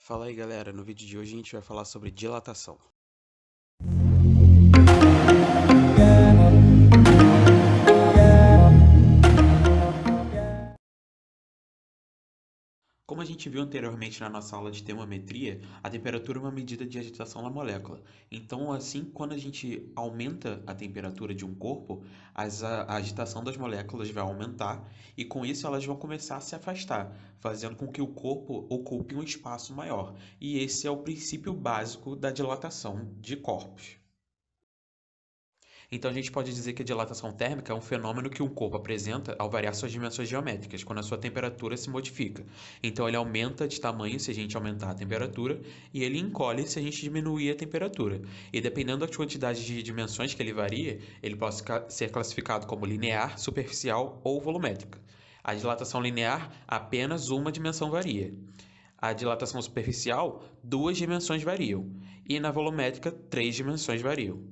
Fala aí galera, no vídeo de hoje a gente vai falar sobre dilatação. Como a gente viu anteriormente na nossa aula de termometria, a temperatura é uma medida de agitação da molécula. Então, assim, quando a gente aumenta a temperatura de um corpo, a agitação das moléculas vai aumentar e com isso elas vão começar a se afastar, fazendo com que o corpo ocupe um espaço maior. E esse é o princípio básico da dilatação de corpos. Então a gente pode dizer que a dilatação térmica é um fenômeno que um corpo apresenta ao variar suas dimensões geométricas, quando a sua temperatura se modifica. Então ele aumenta de tamanho se a gente aumentar a temperatura e ele encolhe se a gente diminuir a temperatura. E dependendo da quantidade de dimensões que ele varia, ele pode ser classificado como linear, superficial ou volumétrica. A dilatação linear, apenas uma dimensão varia. A dilatação superficial, duas dimensões variam. E na volumétrica, três dimensões variam.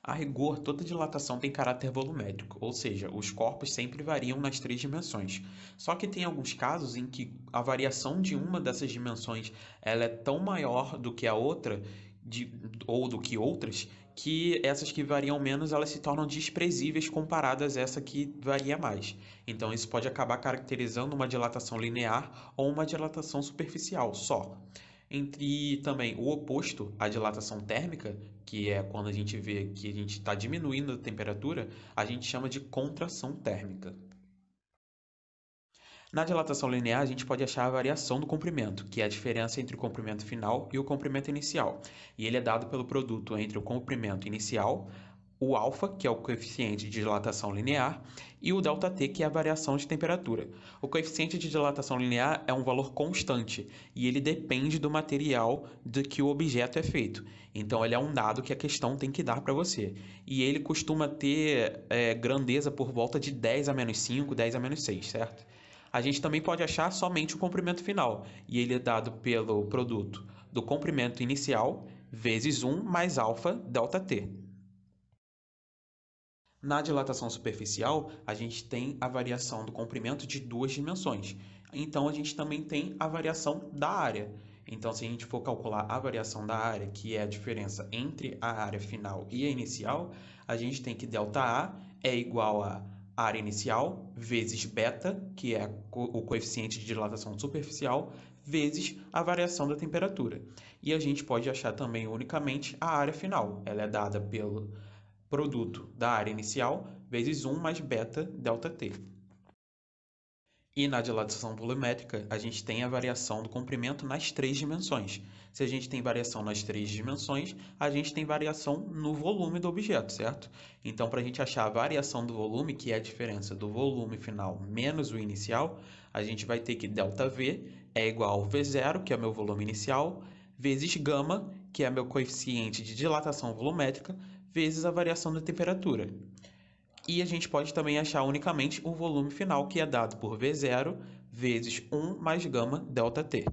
A rigor, toda dilatação tem caráter volumétrico, ou seja, os corpos sempre variam nas três dimensões. Só que tem alguns casos em que a variação de uma dessas dimensões ela é tão maior do que a outra, ou do que outras, que essas que variam menos elas se tornam desprezíveis comparadas a essa que varia mais. Então isso pode acabar caracterizando uma dilatação linear ou uma dilatação superficial só. Entre também o oposto, a dilatação térmica, que é quando a gente vê que a gente está diminuindo a temperatura, a gente chama de contração térmica. Na dilatação linear, a gente pode achar a variação do comprimento, que é a diferença entre o comprimento final e o comprimento inicial. E ele é dado pelo produto entre o comprimento inicial, o alfa, que é o coeficiente de dilatação linear, e o ΔT, que é a variação de temperatura. O coeficiente de dilatação linear é um valor constante e ele depende do material de que o objeto é feito. Então, ele é um dado que a questão tem que dar para você. E ele costuma ter grandeza por volta de 10 a menos 5, 10 a menos 6, certo? A gente também pode achar somente o comprimento final, e ele é dado pelo produto do comprimento inicial vezes 1 mais alfa ΔT. Na dilatação superficial, a gente tem a variação do comprimento de duas dimensões. Então, a gente também tem a variação da área. Então, se a gente for calcular a variação da área, que é a diferença entre a área final e a inicial, a gente tem que ΔA é igual a área inicial vezes beta, que é o coeficiente de dilatação superficial, vezes a variação da temperatura. E a gente pode achar também unicamente a área final. Ela é dada pelo produto da área inicial vezes 1 mais beta ΔT. E na dilatação volumétrica, a gente tem a variação do comprimento nas três dimensões. Se a gente tem variação nas três dimensões, a gente tem variação no volume do objeto, certo? Então, para a gente achar a variação do volume, que é a diferença do volume final menos o inicial, a gente vai ter que ΔV é igual a V0, que é o meu volume inicial, vezes γ, que é meu coeficiente de dilatação volumétrica, vezes a variação da temperatura. E a gente pode também achar unicamente o volume final, que é dado por V0 vezes 1 mais γ ΔT.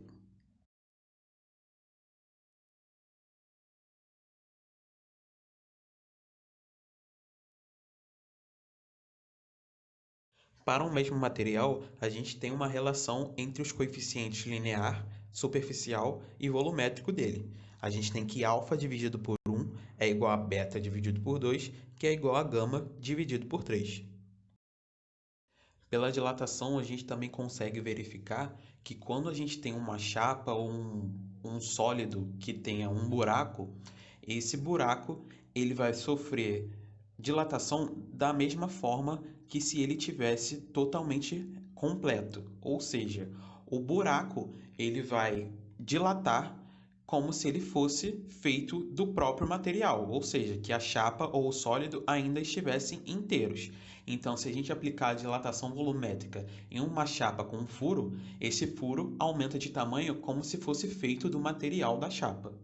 Para um mesmo material, a gente tem uma relação entre os coeficientes linear, superficial e volumétrico dele. A gente tem que α dividido por 1 é igual a beta dividido por 2, que é igual a γ dividido por 3. Pela dilatação, a gente também consegue verificar que quando a gente tem uma chapa ou um sólido que tenha um buraco, esse buraco ele vai sofrer dilatação da mesma forma que se ele tivesse totalmente completo. Ou seja, o buraco ele vai dilatar como se ele fosse feito do próprio material, ou seja, que a chapa ou o sólido ainda estivessem inteiros. Então, se a gente aplicar a dilatação volumétrica em uma chapa com um furo, esse furo aumenta de tamanho como se fosse feito do material da chapa.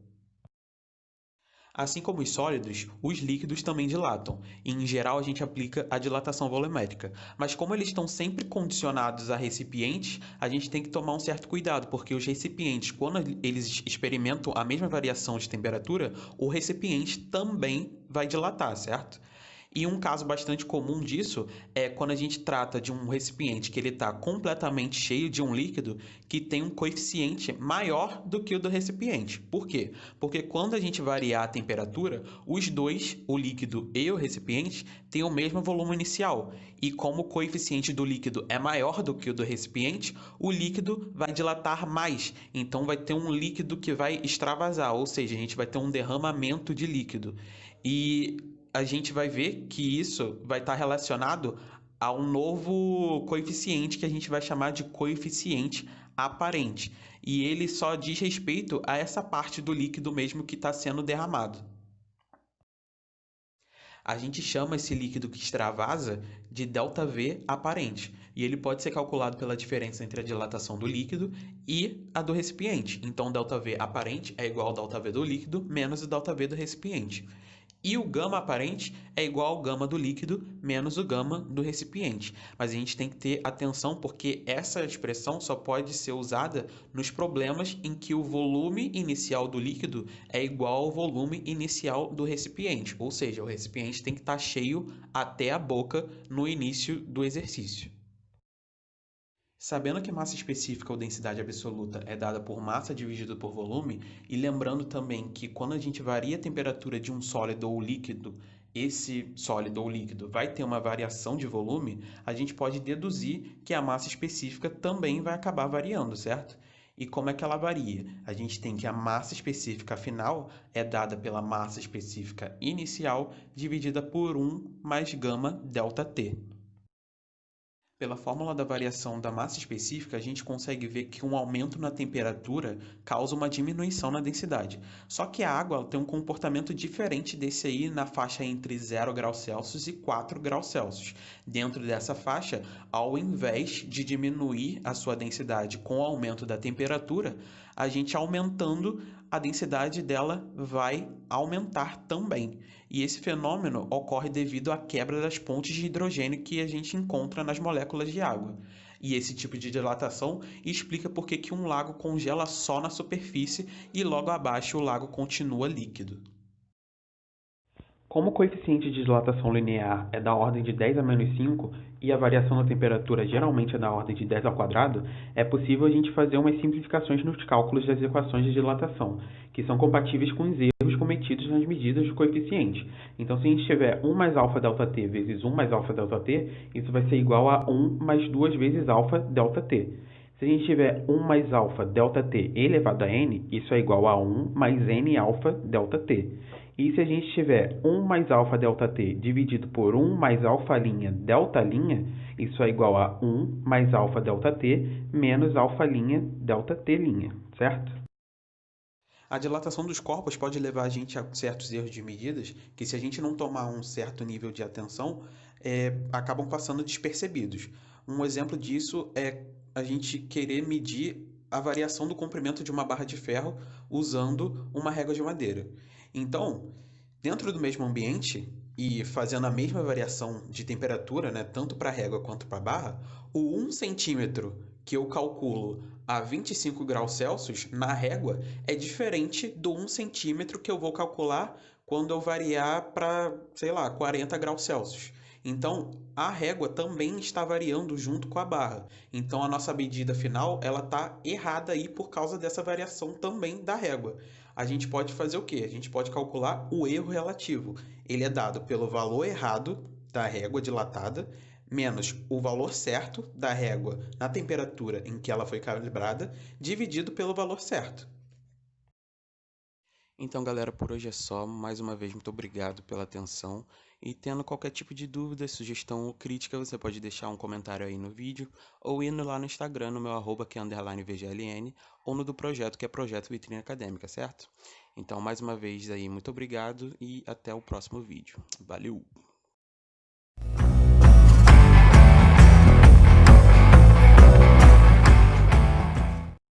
Assim como os sólidos, os líquidos também dilatam, e em geral a gente aplica a dilatação volumétrica. Mas como eles estão sempre condicionados a recipientes, a gente tem que tomar um certo cuidado, porque os recipientes, quando eles experimentam a mesma variação de temperatura, o recipiente também vai dilatar, certo? E um caso bastante comum disso é quando a gente trata de um recipiente que ele está completamente cheio de um líquido que tem um coeficiente maior do que o do recipiente. Por quê? Porque quando a gente variar a temperatura, os dois, o líquido e o recipiente, têm o mesmo volume inicial. E como o coeficiente do líquido é maior do que o do recipiente, o líquido vai dilatar mais. Então vai ter um líquido que vai extravasar, ou seja, a gente vai ter um derramamento de líquido. E a gente vai ver que isso vai estar relacionado a um novo coeficiente que a gente vai chamar de coeficiente aparente. E ele só diz respeito a essa parte do líquido mesmo que está sendo derramado. A gente chama esse líquido que extravasa de ΔV aparente, e ele pode ser calculado pela diferença entre a dilatação do líquido e a do recipiente. Então, ΔV aparente é igual ao ΔV do líquido menos o ΔV do recipiente. E o gama aparente é igual ao gama do líquido menos o gama do recipiente. Mas a gente tem que ter atenção porque essa expressão só pode ser usada nos problemas em que o volume inicial do líquido é igual ao volume inicial do recipiente. Ou seja, o recipiente tem que estar cheio até a boca no início do exercício. Sabendo que massa específica ou densidade absoluta é dada por massa dividido por volume, e lembrando também que quando a gente varia a temperatura de um sólido ou líquido, esse sólido ou líquido vai ter uma variação de volume, a gente pode deduzir que a massa específica também vai acabar variando, certo? E como é que ela varia? A gente tem que a massa específica final é dada pela massa específica inicial dividida por 1 mais gama delta T. Pela fórmula da variação da massa específica, a gente consegue ver que um aumento na temperatura causa uma diminuição na densidade. Só que a água tem um comportamento diferente desse aí na faixa entre 0 graus Celsius e 4 graus Celsius. Dentro dessa faixa, ao invés de diminuir a sua densidade com o aumento da temperatura, a gente aumentando a densidade dela vai aumentar também. E esse fenômeno ocorre devido à quebra das pontes de hidrogênio que a gente encontra nas moléculas de água. E esse tipo de dilatação explica por que um lago congela só na superfície e logo abaixo o lago continua líquido. Como o coeficiente de dilatação linear é da ordem de 10 a menos 5 e a variação da temperatura geralmente é da ordem de 10 ao quadrado, é possível a gente fazer umas simplificações nos cálculos das equações de dilatação, que são compatíveis com os erros cometidos nas medidas do coeficiente. Então, se a gente tiver 1 mais alfa delta t vezes 1 mais alfa delta t, isso vai ser igual a 1 mais 2 vezes alfa delta t. Se a gente tiver 1 mais alfa delta t elevado a n, isso é igual a 1 mais n alfa delta t. E se a gente tiver 1 mais alfa delta t dividido por 1 mais alfa linha delta linha, isso é igual a 1 mais alfa delta t menos alfa linha delta t linha, certo? A dilatação dos corpos pode levar a gente a certos erros de medidas que, se a gente não tomar um certo nível de atenção, acabam passando despercebidos. Um exemplo disso é a gente querer medir a variação do comprimento de uma barra de ferro usando uma régua de madeira. Então, dentro do mesmo ambiente e fazendo a mesma variação de temperatura, né, tanto para a régua quanto para a barra, o 1 centímetro que eu calculo a 25 graus Celsius na régua é diferente do 1 centímetro que eu vou calcular quando eu variar para, sei lá, 40 graus Celsius. Então, a régua também está variando junto com a barra. Então, a nossa medida final ela está errada aí por causa dessa variação também da régua. A gente pode fazer o quê? A gente pode calcular o erro relativo. Ele é dado pelo valor errado da régua dilatada menos o valor certo da régua na temperatura em que ela foi calibrada, dividido pelo valor certo. Então, galera, por hoje é só. Mais uma vez, muito obrigado pela atenção. E tendo qualquer tipo de dúvida, sugestão ou crítica, você pode deixar um comentário aí no vídeo, ou indo lá no Instagram, no meu @ que é _VGLN, ou no do projeto, que é Projeto Vitrine Acadêmica, certo? Então, mais uma vez aí, muito obrigado e até o próximo vídeo. Valeu!